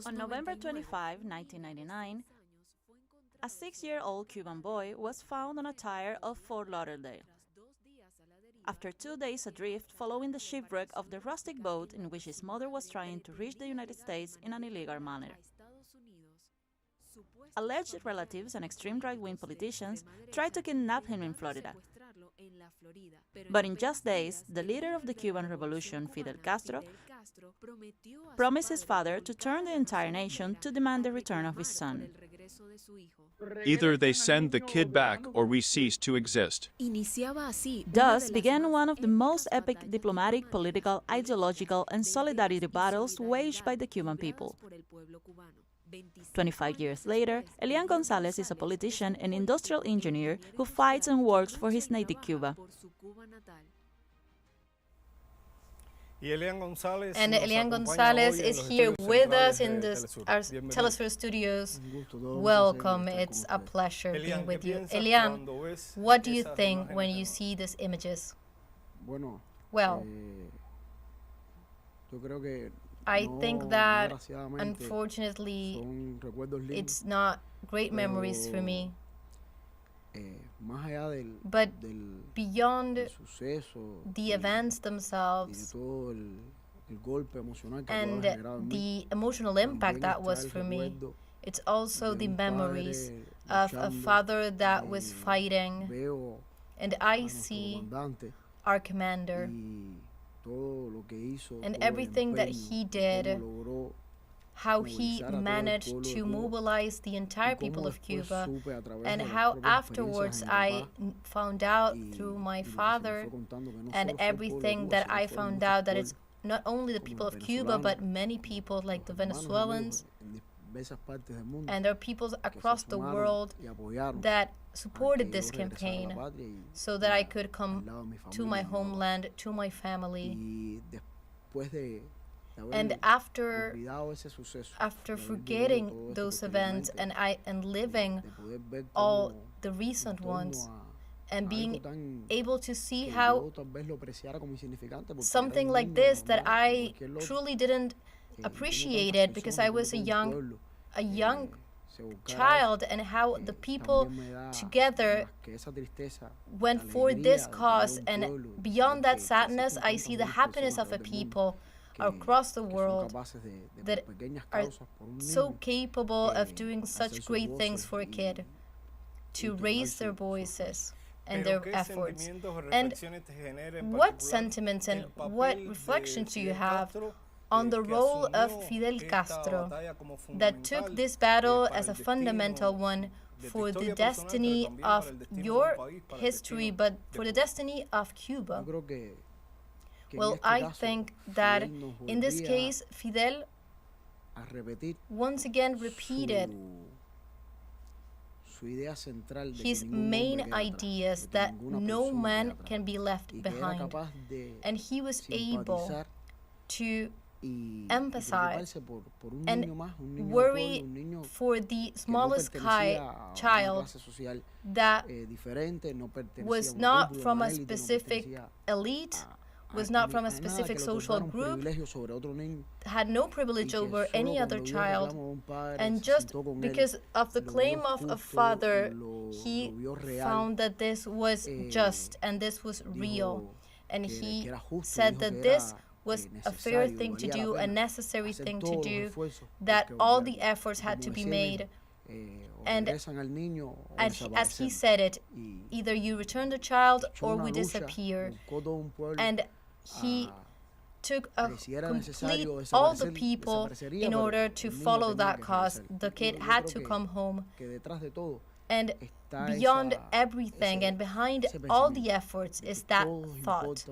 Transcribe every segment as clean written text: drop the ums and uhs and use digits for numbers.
On November 25, 1999, a 6-year-old Cuban boy was found on a tire of Fort Lauderdale. After 2 days adrift following the shipwreck of the rustic boat in which his mother was trying to reach the United States in an illegal manner. Alleged relatives and extreme right-wing politicians tried to kidnap him in Florida. But in just days, the leader of the Cuban Revolution, Fidel Castro, promised his father to turn the entire nation to demand the return of his son. Either they send the kid back or we cease to exist. Thus began one of the most epic diplomatic, political, ideological, and solidarity battles waged by the Cuban people. 25 years later, Elian González is a politician and industrial engineer who fights and works for his native Cuba. And Elian Gonzalez is here with us in our TeleSUR studios. Welcome, it's a pleasure being with you. Elian, what do you think when you see these images? Well, I think that, unfortunately, it's not great memories for me. But beyond the events themselves and the emotional impact that was for me, it's also the memories of a father that was fighting, and I see our commander and everything that he did, how he managed to mobilize the entire people of Cuba, and how afterwards I found out through my father and everything that I found out that it's not only the people of Cuba, but many people like the Venezuelans, and there are peoples across the world that supported this campaign so that I could come to my homeland, to my family. And after forgetting those events and living all the recent ones, and being able to see how something like this that I truly didn't appreciate it because I was a young child, and how the people together went for this cause, and beyond that sadness I see the happiness of the people across the world that are so capable of doing such great things for a kid, to raise their voices and their efforts. And what sentiments and what reflections do you have on the role of Fidel Castro that took this battle as a fundamental one for the destiny of your history, but for the destiny of Cuba? Well, I think that in this case, Fidel once again repeated his main ideas, that no man can be left behind. And he was able to emphasize and worry for the smallest child that was not from a specific elite, was not from a specific social group, had no privilege over any other child, and just because of the claim of a father, he found that this was just and this was real, and he said that this was a fair thing to do, a necessary thing to do, that all the efforts had to be made. And as he said it, either you return the child or we disappear. And he took all the people in order to follow that cause. The kid had to come home. And beyond everything and behind all the efforts is that thought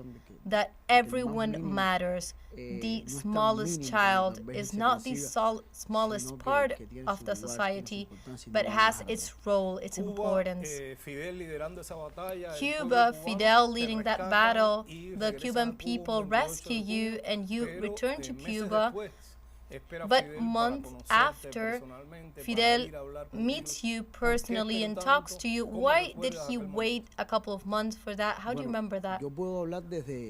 that everyone matters. The smallest child is not the smallest part of the society, but has its role, its importance. Cuba, Fidel leading that battle, the Cuban people rescue you and you return to Cuba, But months after Fidel meets you personally and talks to you, why did he wait a couple of months for that? How do you remember that?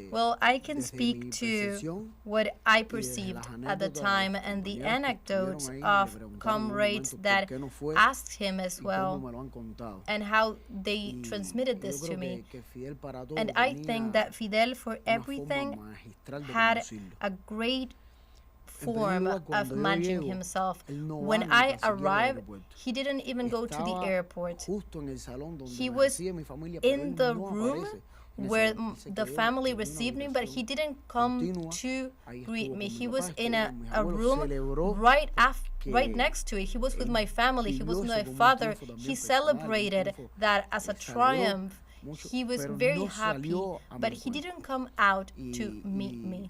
Well, I can speak to what I perceived at the time and the anecdotes of comrades that asked him as well and how they transmitted this to me. And I think that Fidel, for everything, had a great form of managing himself. When I arrived, he didn't even go to the airport. He was in the room where the family received me, but he didn't come to greet me. He was in a room right next to it. He was with my family. He was with my father. He celebrated that as a triumph. He was very happy, but he didn't come out to meet me.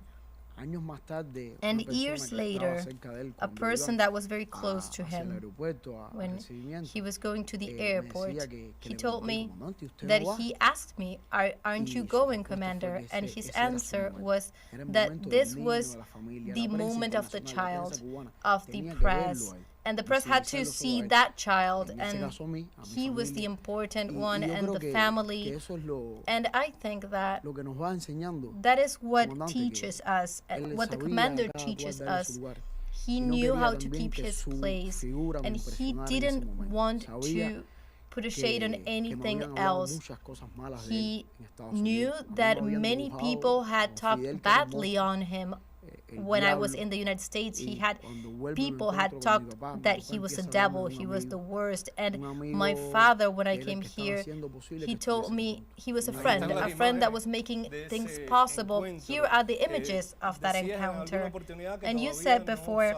And years later, a person that was very close to him, when he was going to the airport, he told me that he asked me, aren't you going, Commander? And his answer was that this was the moment of the child, of the press. And the press had to see that child, and he was the important one, and the family. And I think that that is what teaches us, what the commander teaches us. He knew how to keep his place, and he didn't want to put a shade on anything else. He knew that many people had talked badly on him. When I was in the United States, people had talked that he was a devil, he was the worst. And my father, when I came here, he told me he was a friend that was making things possible. Here are the images of that encounter. And you said before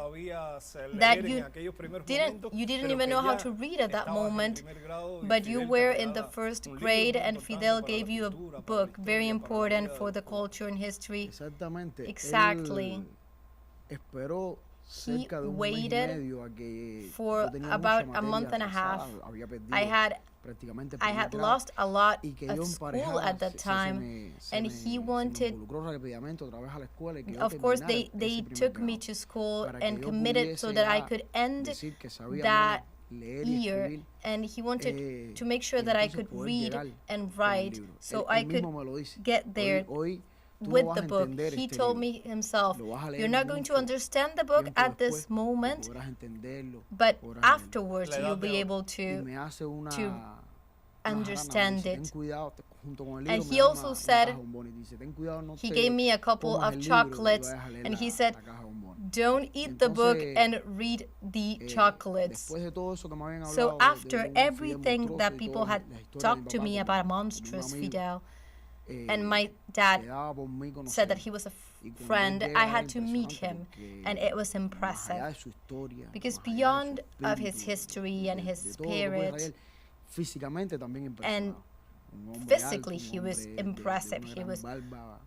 that you didn't even know how to read at that moment, but you were in the first grade and Fidel gave you a book very important for the culture and history. Exactly. He waited for about a month and a half. I had lost a lot of school at that time, and he wanted, of course, they took me to school and committed so that I could end that year, and he wanted to make sure that I could read and write so I could get there with the book. He told me himself, you're not going to understand the book at this moment, but afterwards you'll be able to understand it. And he also said, he gave me a couple of chocolates, and he said, don't eat the book and read the chocolates. So after everything that people had talked to me about a monstrous Fidel, and my dad said that he was a friend, I had to meet him, and it was impressive. Because beyond of his history and his spirit, and physically he was impressive. He was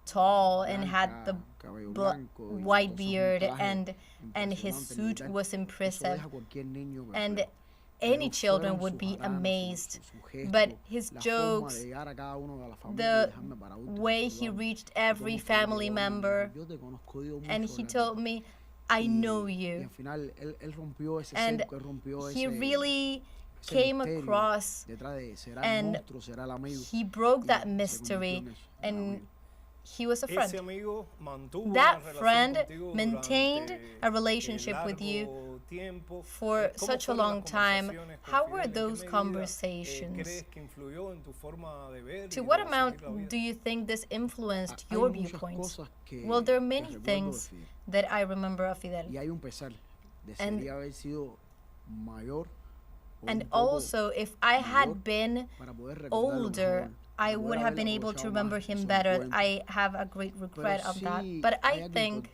tall and had the white beard, and his suit was impressive. And any children would be amazed. But his jokes, the way he reached every family member, and he told me, I know you. And he really came across, and he broke that mystery, and he was a friend. That friend maintained a relationship with you for such a long time. How were those conversations? To what amount do you think this influenced your viewpoints? Well, there are many things that I remember of Fidel. And also, if I had been older, I would have been able to remember him better. I have a great regret of that. But I think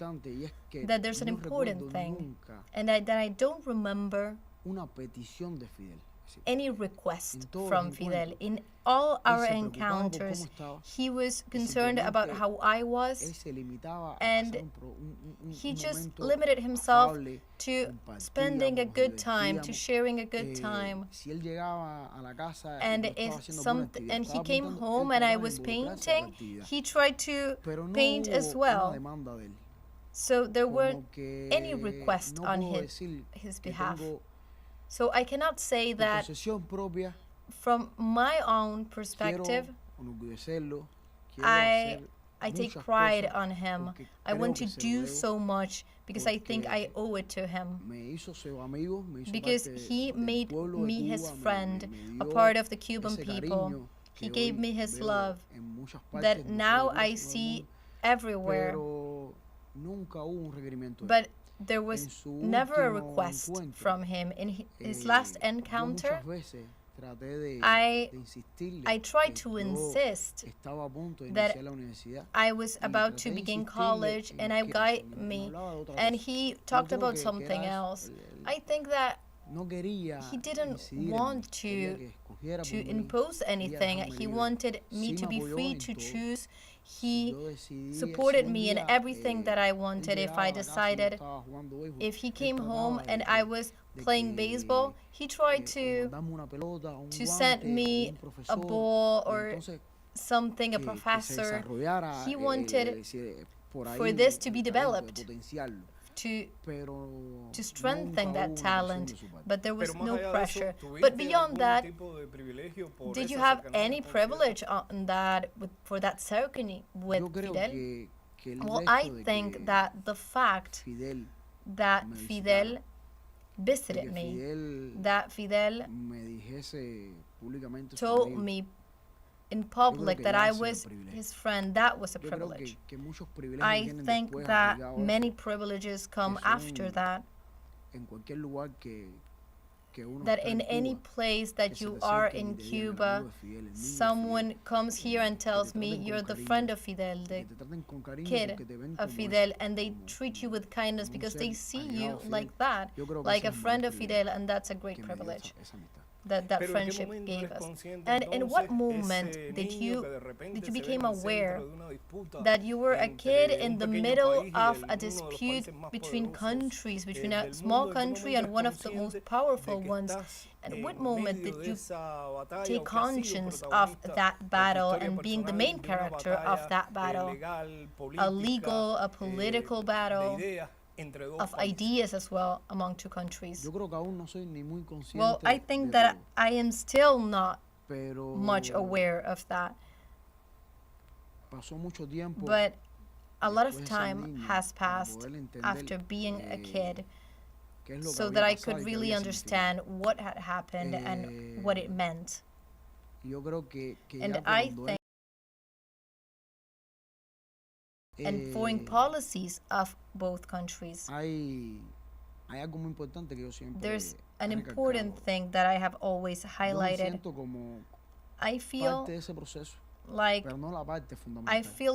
that there's an important thing, and that I don't remember any request from Fidel. In all our encounters, he was concerned about how I was, and he just limited himself to spending a good time, to sharing a good time. And and he came home and I was painting, he tried to paint as well. So there weren't any requests on his behalf. So I cannot say that from my own perspective, I take pride on him. I want to do so much because I think I owe it to him. Because he made me his friend, a part of the Cuban people. He gave me his love that now I see everywhere. But there was never a request from him. In his last encounter, I tried to insist that I was about to begin college and I guide me, and he talked about something else. I think that he didn't want to impose anything. He wanted me to be free to choose. He supported me in everything that I wanted. If I decided, if he came home and I was playing baseball, he tried to send me a ball or something, a professor. He wanted for this to be developed, to strengthen that talent, but there was no pressure. But beyond that, did you have any privilege on that for that ceremony with Fidel? Well, I think that the fact that Fidel visited me, that Fidel told me in public that I was his friend, that was a privilege. I think that many privileges come after that. That in any place that you are in Cuba, someone comes here and tells me you're the friend of Fidel, the kid of Fidel, and they treat you with kindness because they see you like that, like a friend of Fidel, and that's a great privilege that friendship gave us. And in what moment did you become aware that you were a kid in the middle of a dispute between countries, between a small country and one of the most powerful ones? At what moment did you take conscience of that battle and being the main character of that battle? A legal, a political battle of ideas as well among two countries. Well, I think that I am still not much aware of that. But a lot of time has passed after being a kid so that I could really understand what had happened and what it meant. And I think and foreign policies of both countries. There's an important thing that I have always highlighted. I feel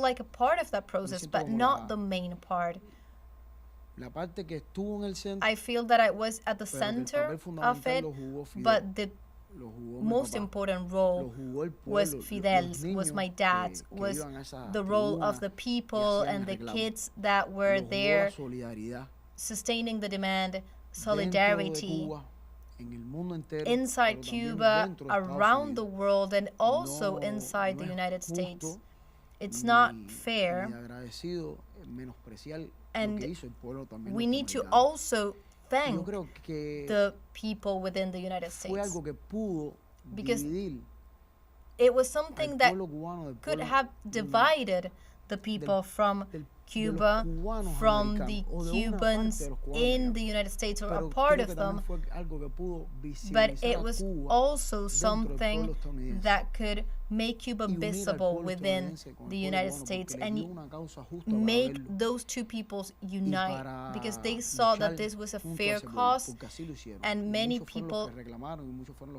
like a part of that process, but not the main part. I feel that I was at the center of it, but the most important role was Fidel's, was my dad's, was the role of the people and the kids that were there sustaining the demand, solidarity inside Cuba, around the world, and also inside the United States. It's not fair, and we need to also thank the people within the United States, because it was something that could have divided the people from Cuba, from the Cubans in the United States, or a part of them, but it was also something that could make Cuba visible within the United States and make those two peoples unite, because they saw that this was a fair cause, and many people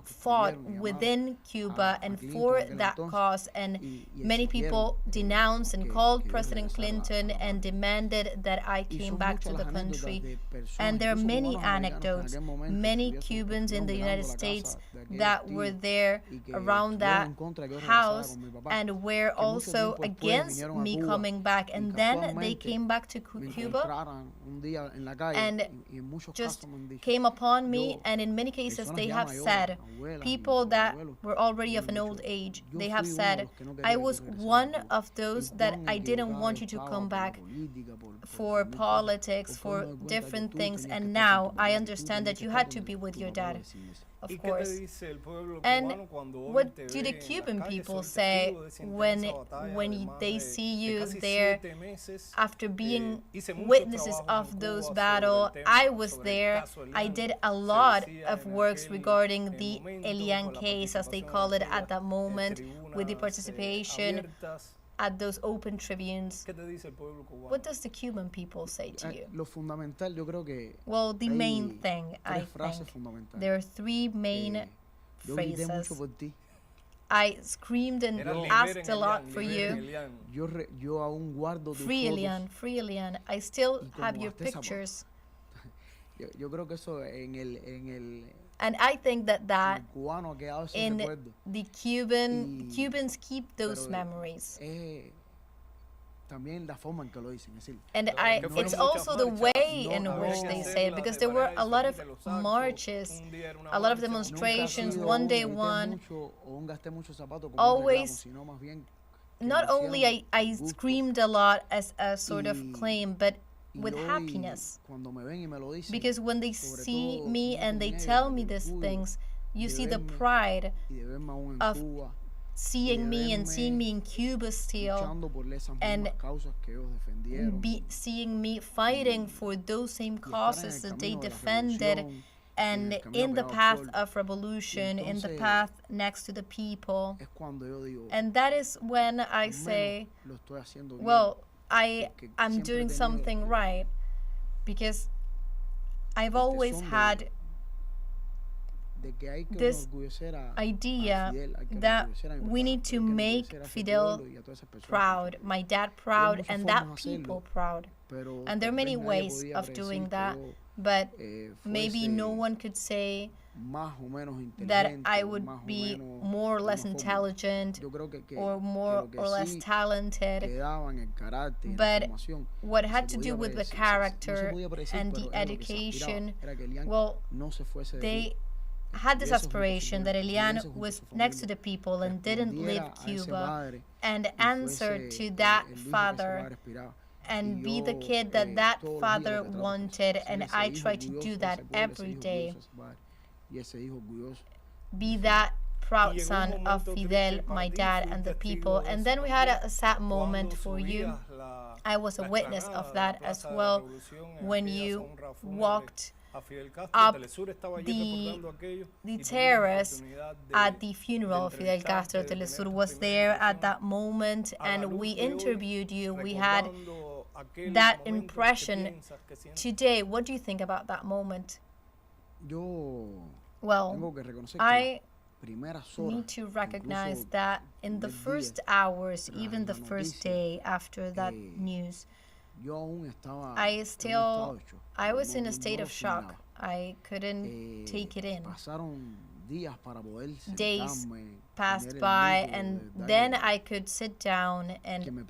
fought within Cuba and for that cause, and many people denounced and called President Clinton and demanded that I came back to the country. And there are many anecdotes, many Cubans in the United States that were there around that house and were also against me coming back. And then they came back to Cuba and just came upon me. And in many cases, they have said, people that were already of an old age, they have said, I was one of those that I didn't want you to come back for politics, for different things, and now I understand that you had to be with your dad, of course. And what do the Cuban people say when they see you there after being witnesses of those battles? I was there. I did a lot of works regarding the Elian case, as they call it at that moment, with the participation at those open tribunes. What does the Cuban people say to you? Well, the main thing, I think, there are three main phrases. I screamed and asked a lot for you. Free Elian, free Elian. I still have your pictures. And I think that in the Cubans keep those memories. And it's also the way in which they say it, because there were a lot of marches, a lot of demonstrations, one day one. Always, not only I screamed a lot as a sort of claim, but with happiness, because when they see me and they tell me these things, you see the pride of seeing me and seeing me in Cuba still, and seeing me fighting for those same causes that they defended, and in the path of revolution, in the path next to the people. And that is when I say, well, I'm doing something right, because I've always had this idea that we need to make Fidel proud, my dad proud, and that people proud. And there are many ways of doing that, but maybe no one could say that I would be more or less intelligent or more or less talented, but what had to do with the character and the education, well, they had this aspiration that Elian was next to the people and didn't leave Cuba, and answer to that father and be the kid that father wanted. And I try to do that every day. Be that proud son of Fidel, my dad, and the people. And then we had a sad moment for you. I was a witness of that as well, when you walked up the terrace at the funeral of Fidel Castro. TeleSUR was there at that moment, and we interviewed you. We had that impression. Today, what do you think about that moment? Well, I need to recognize that in the first hours, even the first day after that news, I was in a state of shock. I couldn't take it in. Days passed by, and then I could sit down and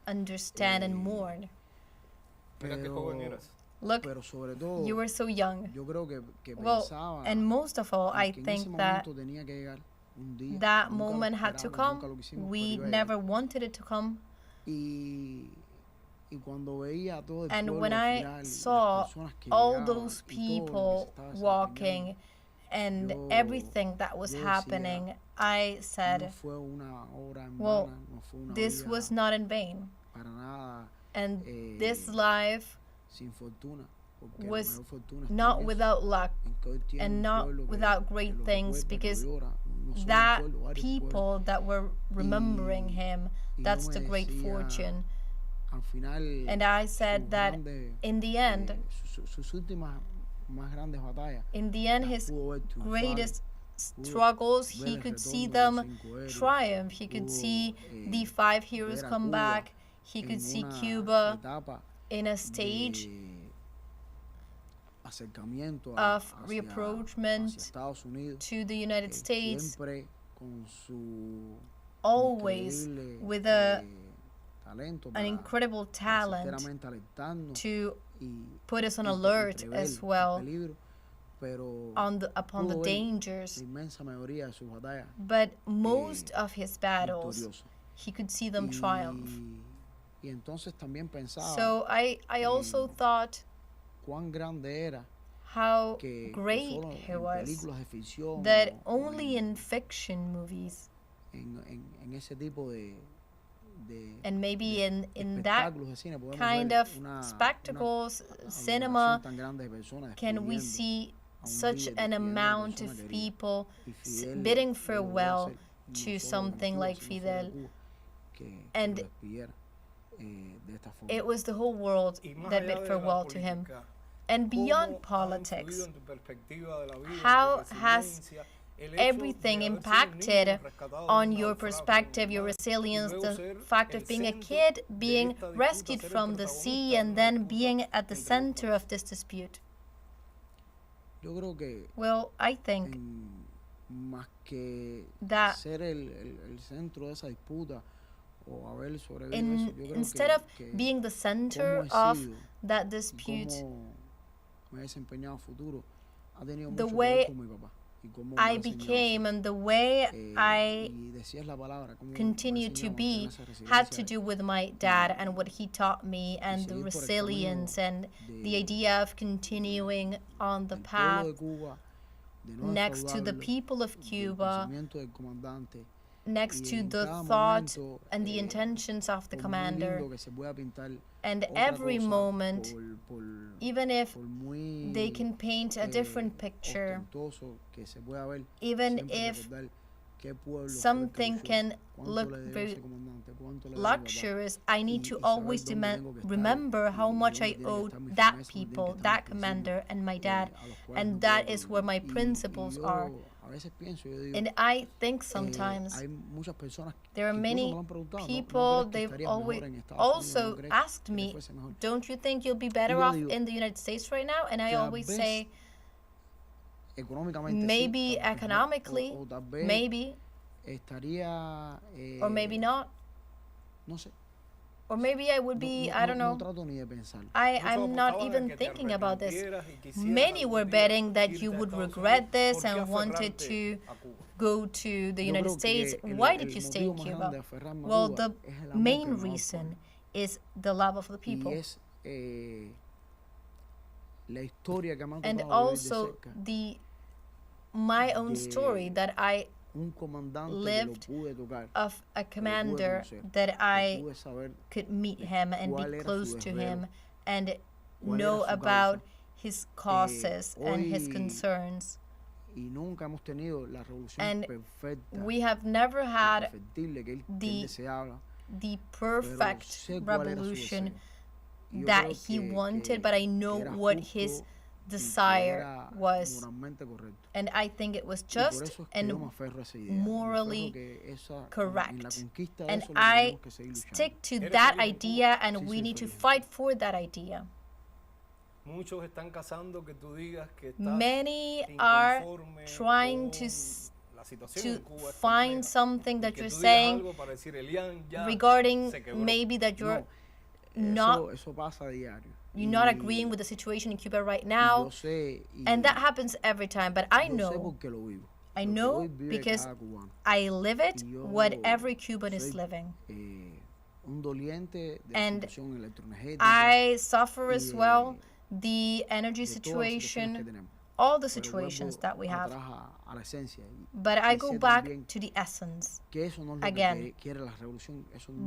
understand and mourn. Look, you were so young. Well, and most of all, I think that that moment had to come. We never wanted it to come. And when I saw all those people walking and everything that was happening, I said, well, this was not in vain. And this life was not without luck and not without great things, because that people that were remembering him, that's the great fortune. And I said that in the end, his greatest struggles, he could see them triumph. He could see the 5 heroes come back. He could see Cuba in a stage of reapproachment to the United States, always with an incredible talent to put us on alert as well upon the dangers. But most of his battles, he could see them triumph. So I also thought how great he was, that only in fiction movies and maybe in that kind of spectacles, cinema, can we see such an amount of people bidding farewell to something like Fidel. And it was the whole world that bid farewell to him. And beyond politics, how has everything impacted on your perspective, your resilience, the fact of being a kid, being rescued from the sea, and then being at the center of this dispute? Well, I think that instead of being the center of that dispute, the way I became and the way I continue to be had to do with my dad and what he taught me, and the resilience and the idea of continuing on the path next to the people of Cuba, next to the thought and the intentions of the commander. And every moment, even if they can paint a different picture, even if something can look very luxurious, I need to always remember how much I owed that people, that commander, and my dad. And that is where my principles are. And I think sometimes there are many people, they've always also asked me, don't you think you'll be better off in the United States right now? And I always say, maybe economically, maybe, or maybe not. Or maybe I would be, I don't know. I'm not even thinking about this. Many were betting that you would regret this and wanted to go to the United States. Why did you stay in Cuba? Well, the main reason is the love of the people. And also my own story that I lived of a commander that I could meet him and be close to him and know about his causes and his concerns. And we have never had the perfect revolution that he wanted, but I know what his desire was, and I think it was just and morally correct, and I stick to that idea, and we need to fight for that idea. Many are trying to find something that you're saying regarding maybe that you're not agreeing with the situation in Cuba right now, and that happens every time. But I know because I live it, what every Cuban is living. And I suffer as well the energy situation, all the situations that we have. But I go back to the essence. Again,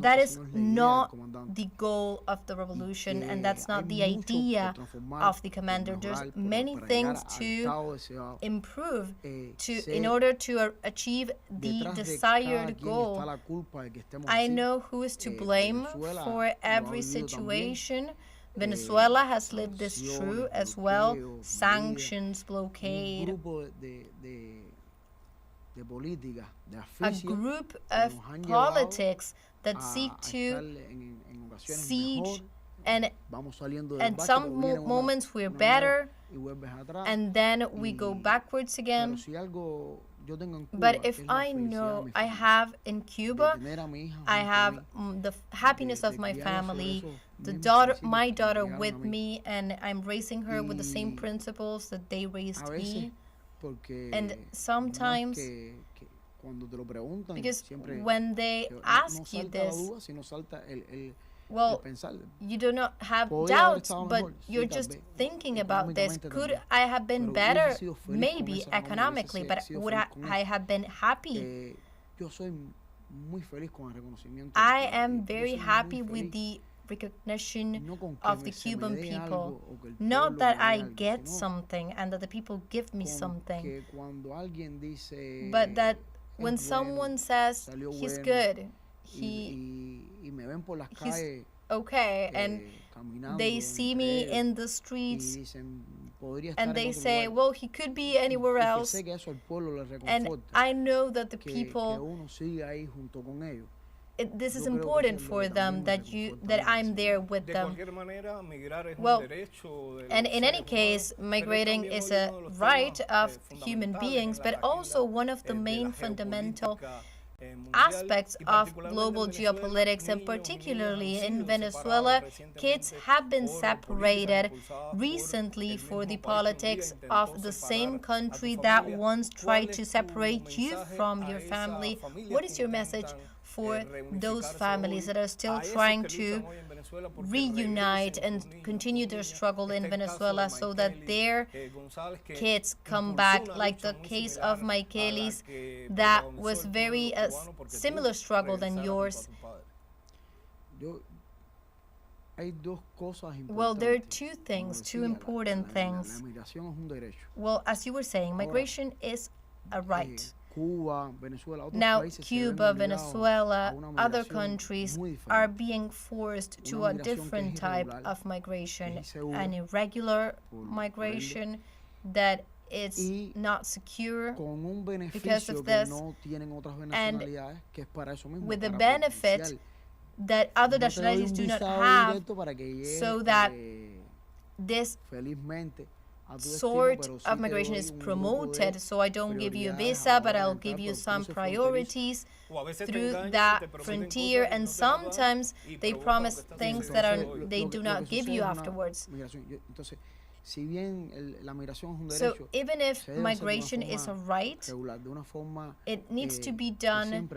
that is not the goal of the revolution, and that's not the idea of the commander. There's many things to improve in order to achieve the desired goal. I know who is to blame for every situation. Venezuela has lived this through as well. Sanctions, blockade. A group of politics that seek to siege And at some moments we're better, and then we go backwards again. But if I know I have in Cuba, I have the happiness of my family, my daughter with me, and I'm raising her with the same principles that they raised me. And sometimes, because when they ask you this, well, you do not have doubts, but you're just thinking about this. Could I have been better? Maybe economically, but would I have been happy? I am very happy with the recognition of the Cuban people. Not that I get something and that the people give me something, but that when someone says he's good, he's okay, and they see me in the streets and they say, well, he could be anywhere else, and I know that the people, this is important for them, that I'm there with them. Well, and in any case, migrating is a right of human beings, but also one of the main fundamental aspects of global geopolitics, and particularly in Venezuela, kids have been separated recently for the politics of the same country that once tried to separate you from your family. What is your message for those families that are still trying to reunite and continue their struggle in Venezuela so that their kids come back, like the case of Michaelis, that was very similar struggle than yours? Well, there are two important things. Well, as you were saying, migration is a right. Now, Cuba, Venezuela, other countries are being forced to a different type of migration, an irregular migration that is not secure because of this, and with the benefit that other nationalities do not have, so that this sort of migration is promoted. So I don't give you a visa, but I'll give you some priorities through that frontier, and sometimes they promise things that they do not give you afterwards. So even if migration is a right, it needs to be done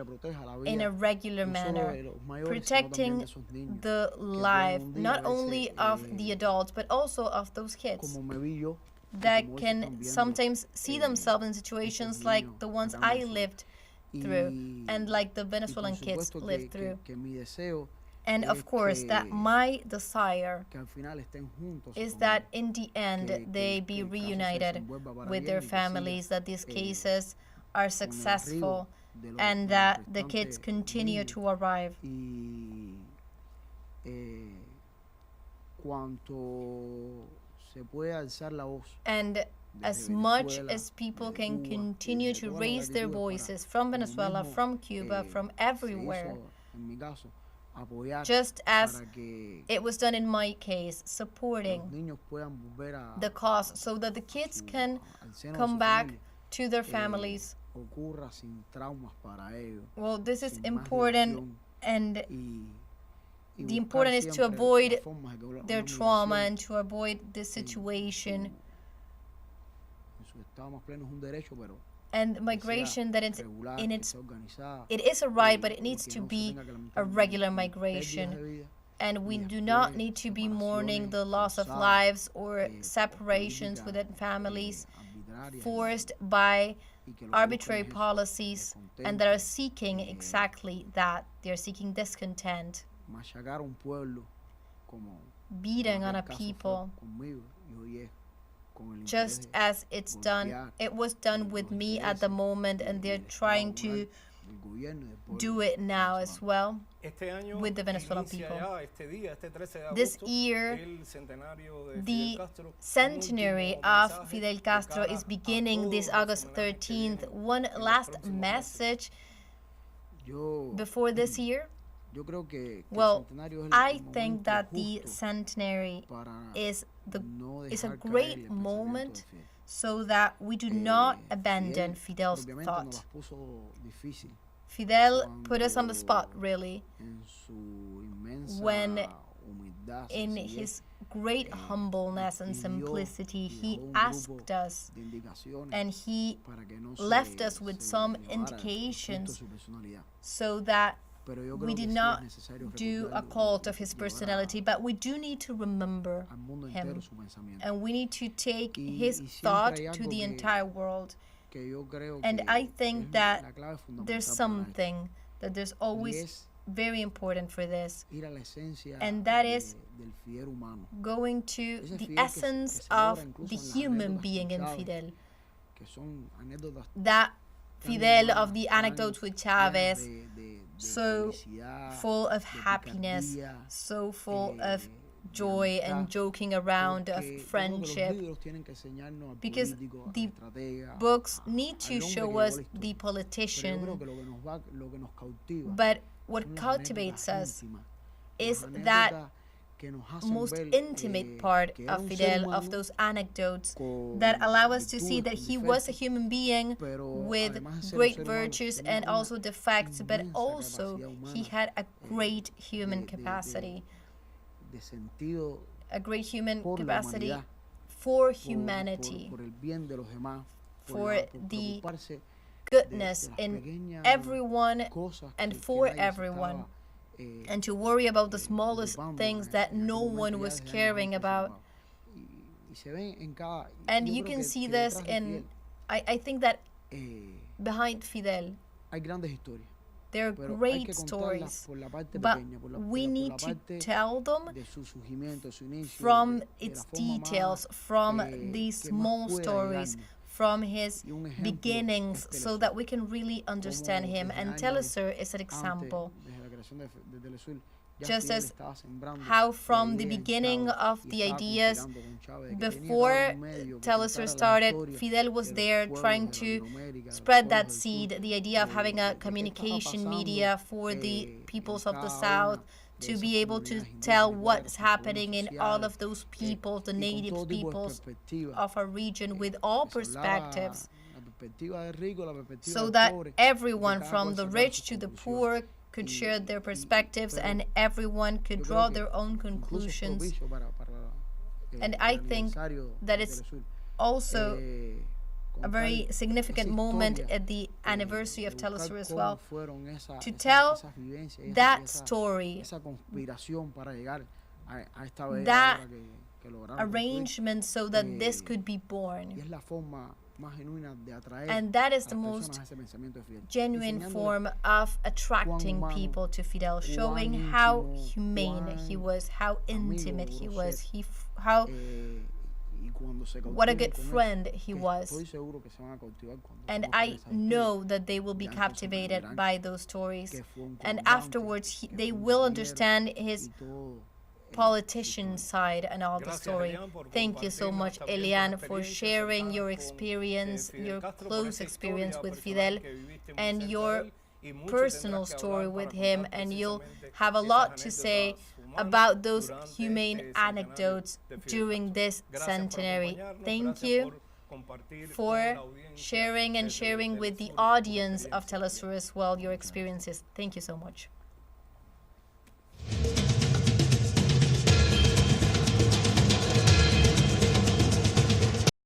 in a regular manner, protecting the life not only of the adults but also of those kids that can sometimes see themselves in situations like the ones I lived through and like the Venezuelan kids lived through. And of course, that my desire is that in the end they be reunited with their families, that these cases are successful, and that the kids continue to arrive. And as much as people can continue to raise their voices from Venezuela, from Cuba, from everywhere, just as it was done in my case, supporting the cause so that the kids can come back to their families. Well, this is important, and the important is to avoid their trauma and to avoid this situation. And migration, that it is a right, but it needs to be a regular migration. And we do not need to be mourning the loss of lives or separations within families forced by arbitrary policies, and that are seeking exactly that. They are seeking discontent, beating on a people, just as it was done with me at the moment, and they're trying to do it now as well with the Venezuelan people. This year, the centenary of Fidel Castro is beginning this August 13th. One last message before this year. Well, I think that the centenary is a great moment so that we do not abandon Fidel's thought. Fidel put us on the spot, really, when in his great humbleness and simplicity, he asked us and he left us with some indications so that we did not do a cult of his personality, but we do need to remember him. And we need to take his thought to the entire world. And I think that there's something that there's always very important for this, and that is going to the essence of the human being in Fidel. That Fidel of the anecdotes with Chavez, so full of happiness, so full of joy and joking around, of friendship, because the books need to show us the politician, but what cultivates us is that most intimate part of Fidel, of those anecdotes that allow us to see that he was a human being with great virtues and also defects, but also he had a great human capacity, a great human capacity for humanity, for the goodness in everyone and for everyone, and to worry about the smallest things that no one was caring about. And you can see this in, I think that behind Fidel, there are great stories, but we need to tell them from its details, from these small stories, from his beginnings, so that we can really understand him. And TeleSUR is an example. Just as how from the beginning of the ideas, before TeleSUR started, Fidel was there trying to spread that seed, the idea of having a communication media for the peoples of the South, to be able to tell what's happening in all of those people, the native peoples of our region, with all perspectives, so that everyone from the rich to the poor could share their perspectives and everyone could draw their own conclusions. And I think that it's also a very significant moment at the anniversary of TeleSUR as well, to tell that story, that arrangement, so that this could be born. And that is the most genuine form of attracting people to Fidel, showing how humane he was, how intimate he was, what a good friend he was. And I know that they will be captivated by those stories, and afterwards they will understand his politician side and all the story. Thank you so much, Elian, for sharing your experience, your close experience with Fidel, and your personal story with him. And you'll have a lot to say about those humane anecdotes during this centenary. Thank you for sharing with the audience of TeleSUR as well your experiences. Thank you so much.